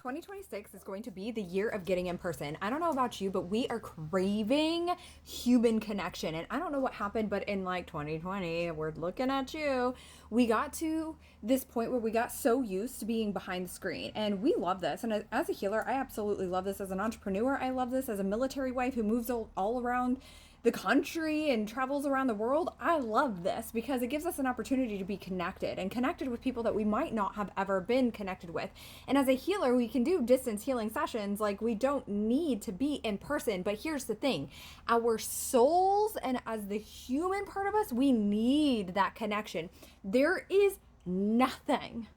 2026 is going to be the year of getting in person. I don't know about you, but we are craving human connection. And I don't know what happened, but in like 2020, we're looking at you. We got to this point where we got so used to being behind the screen. And we love this. And as a healer, I absolutely love this. As an entrepreneur, I love this. As a military wife who moves all around the country and travels around the world, I love this because it gives us an opportunity to be connected and connected with people that we might not have ever been connected with. And as a healer, we can do distance healing sessions. Like, we don't need to be in person. But here's the thing, our souls and as the human part of us, we need that connection. There is nothing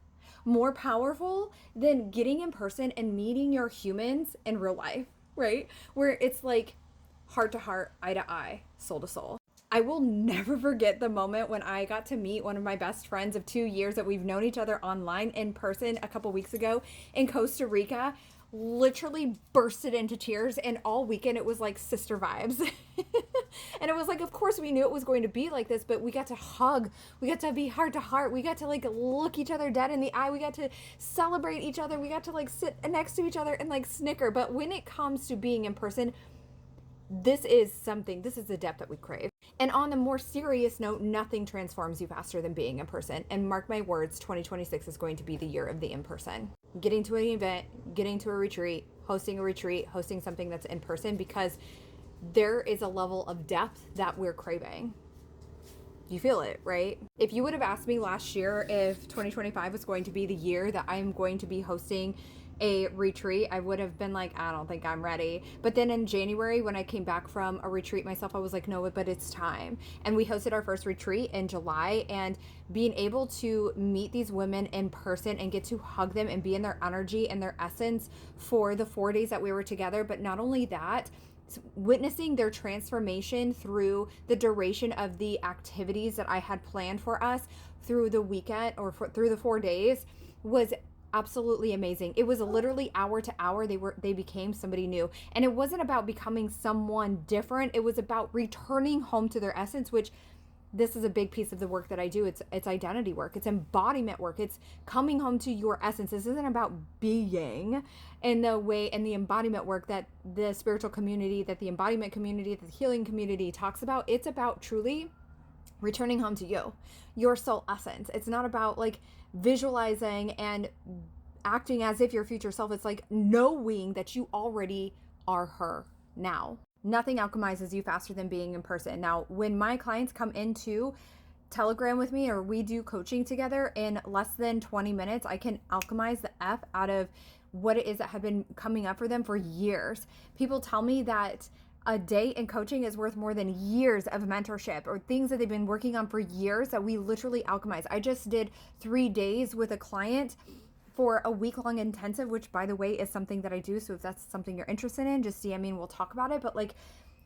more powerful than getting in person and meeting your humans in real life, right? Where it's like heart to heart, eye to eye, soul to soul. I will never forget the moment when I got to meet one of my best friends of 2 years that we've known each other online in person a couple weeks ago in Costa Rica. Literally bursted into tears, and all weekend it was like sister vibes. And it was like, of course we knew it was going to be like this, but we got to hug, we got to be heart to heart, we got to like look each other dead in the eye, we got to celebrate each other, we got to like sit next to each other and like snicker. But when it comes to being in person, this is the depth that we crave. And on a more serious note, nothing transforms you faster than being in person. And mark my words, 2026 is going to be the year of the in-person. Getting to an event, getting to a retreat, hosting something that's in person, because there is a level of depth that we're craving. You feel it, right? If you would have asked me last year if 2025 was going to be the year that I'm going to be hosting a retreat, I would have been like, I don't think I'm ready. But then in January, when I came back from a retreat myself, I was like, no, but it's time. And we hosted our first retreat in July, and being able to meet these women in person and get to hug them and be in their energy and their essence for the 4 days that we were together. But not only that, witnessing their transformation through the duration of the activities that I had planned for us through the weekend or through the 4 days was absolutely amazing. It was literally hour to hour. They became somebody new. And it wasn't about becoming someone different. It was about returning home to their essence, which this is a big piece of the work that I do. It's identity work. It's embodiment work. It's coming home to your essence. This isn't about being in the way and the embodiment work that the spiritual community, that the embodiment community, that the healing community talks about. It's about truly returning home to you, your soul essence. It's not about like visualizing and acting as if your future self. It's like knowing that you already are her now. Nothing alchemizes you faster than being in person. Now, when my clients come into Telegram with me or we do coaching together, in less than 20 minutes, I can alchemize the F out of what it is that have been coming up for them for years. People tell me that a day in coaching is worth more than years of mentorship or things that they've been working on for years that we literally alchemize. I just did 3 days with a client for a week-long intensive, which by the way is something that I do. So if that's something you're interested in, just DM me and we'll talk about it. But like,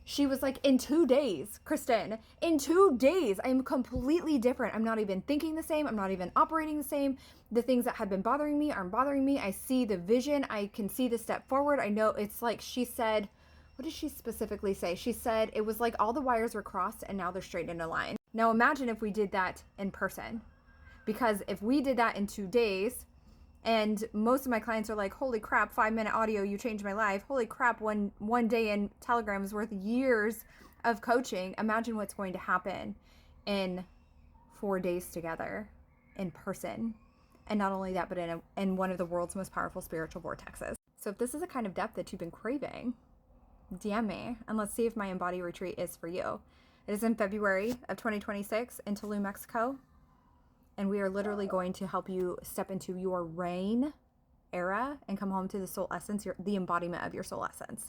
she was like, in 2 days, Kristen, in 2 days, I'm completely different. I'm not even thinking the same. I'm not even operating the same. The things that had been bothering me aren't bothering me. I see the vision. I can see the step forward. I know it's like, she said, what did she specifically say? She said it was like all the wires were crossed and now they're straight in a line. Now imagine if we did that in person, because if we did that in 2 days, and most of my clients are like, holy crap, 5-minute audio, you changed my life. Holy crap, one day in Telegram is worth years of coaching. Imagine what's going to happen in 4 days together in person. And not only that, but in one of the world's most powerful spiritual vortexes. So if this is a kind of depth that you've been craving, DM me and let's see if my EMBODY retreat is for you. It is in February of 2026 in Tulum, Mexico. And we are literally going to help you step into your reign era and come home to the soul essence, the embodiment of your soul essence.